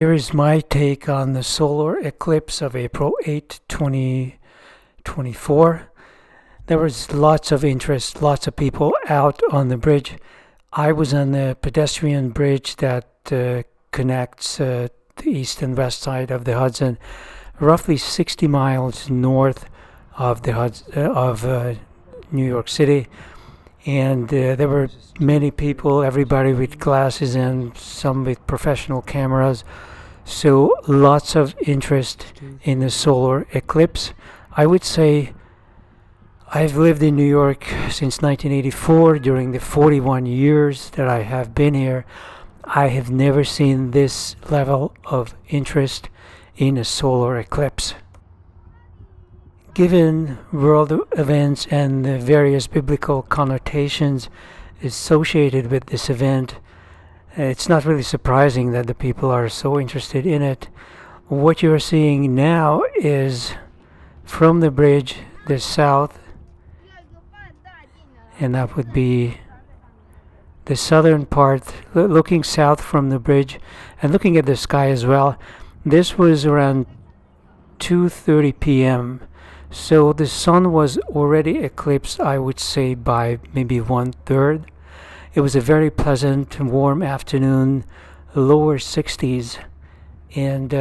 Here is my take on the solar eclipse of April 8, 2024. There was lots of interest, lots of people out on the bridge. I was on the pedestrian bridge that connects the east and west side of the Hudson, roughly 60 miles north of New York City. And there were many people, everybody with glasses and some with professional cameras. So lots of interest in the solar eclipse. I would say I've lived in New York since 1984. During the 41 years that I have been here, I have never seen this level of interest in a solar eclipse. Given world events and the various biblical connotations associated with this event, it's not really surprising that the people are so interested in it. What you're seeing now is from the bridge, the south, and that would be the southern part, looking south from the bridge and looking at the sky as well. This was around 2:30 p.m. So the sun was already eclipsed, I would say, by maybe 1/3. It was a very pleasant, warm afternoon, lower 60s. And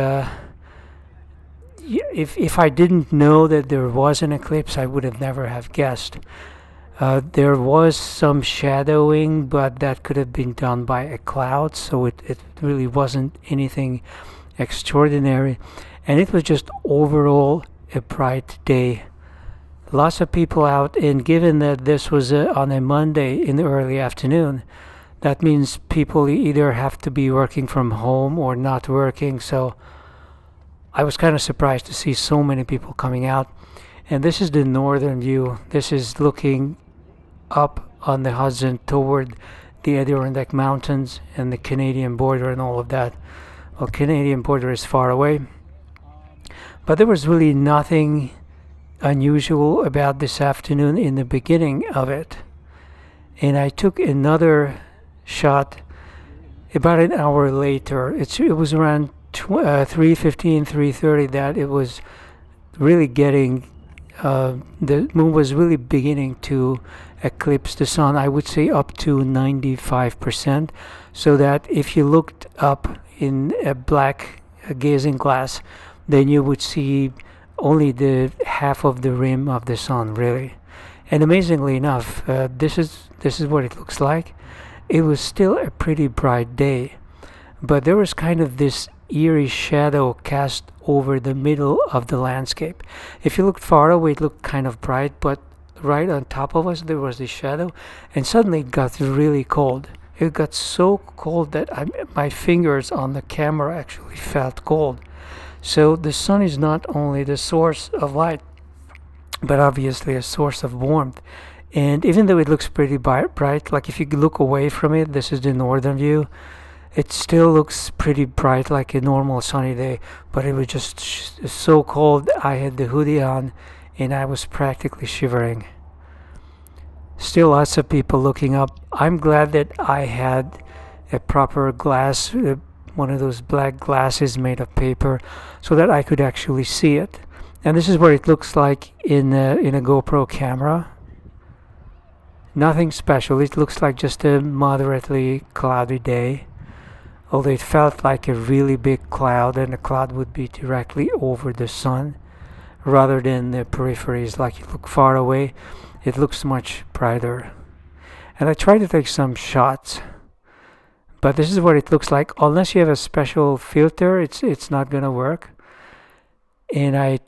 if I didn't know that there was an eclipse, I would have never have guessed. There was some shadowing, but that could have been done by a cloud, so it really wasn't anything extraordinary. And it was just overall a bright day. Lots of people out, and given that this was on a Monday in the early afternoon, that means people either have to be working from home or not working. So I was kind of surprised to see so many people coming out. And this is the northern view. This is looking up on the Hudson toward the Adirondack Mountains and the Canadian border and all of that. Well, Canadian border is far away. But there was really nothing unusual about this afternoon in the beginning of it. And I took another shot about an hour later. It was around 3:15, 3:30 that it was really getting, the moon was really beginning to eclipse the sun, I would say up to 95%. So that if you looked up in a black gazing glass, then you would see only the half of the rim of the sun, really. And amazingly enough, this is what it looks like. It was still a pretty bright day, but there was kind of this eerie shadow cast over the middle of the landscape. If you looked far away, it looked kind of bright, but right on top of us there was this shadow, and suddenly it got really cold. It got so cold that my fingers on the camera actually felt cold. So the sun is not only the source of light, but obviously a source of warmth. And even though it looks pretty bright, like if you look away from it, this is the northern view, it still looks pretty bright like a normal sunny day. But it was just so cold, I had the hoodie on and I was practically shivering. Still lots of people looking up. I'm glad that I had a proper glass, one of those black glasses made of paper, so that I could actually see it. And this is what it looks like in a GoPro camera. Nothing special. It looks like just a moderately cloudy day, although it felt like a really big cloud, and the cloud would be directly over the sun rather than the peripheries. Like you look far away, it looks much brighter. And I tried to take some shots, but this is what it looks like. Unless you have a special filter, it's not gonna work. And I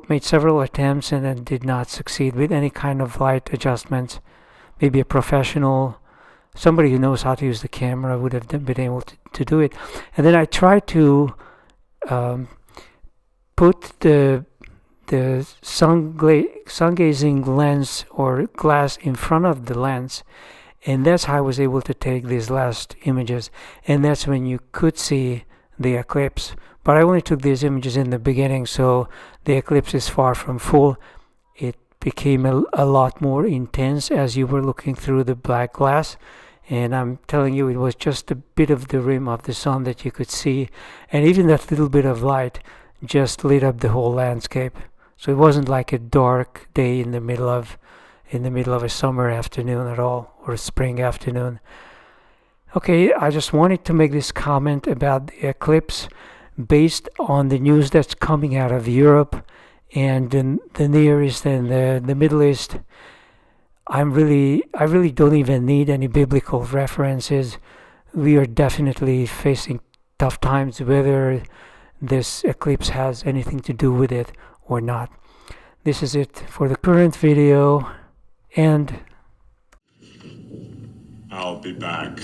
made several attempts and then did not succeed with any kind of light adjustments. Maybe a professional, somebody who knows how to use the camera would have been able to do it. And then I tried to put the sun gazing lens or glass in front of the lens, and that's how I was able to take these last images. And that's when you could see the eclipse. But I only took these images in the beginning, so the eclipse is far from full. It became a lot more intense as you were looking through the black glass, And I'm telling you, it was just a bit of the rim of the sun that you could see, and even that little bit of light just lit up the whole landscape. So it wasn't like a dark day in the middle of a summer afternoon at all, or a spring afternoon. Okay, I just wanted to make this comment about the eclipse based on the news that's coming out of Europe and the Near East and the Middle East. I really don't even need any biblical references. We are definitely facing tough times, whether this eclipse has anything to do with it or not. This is it for the current video, and I'll be back.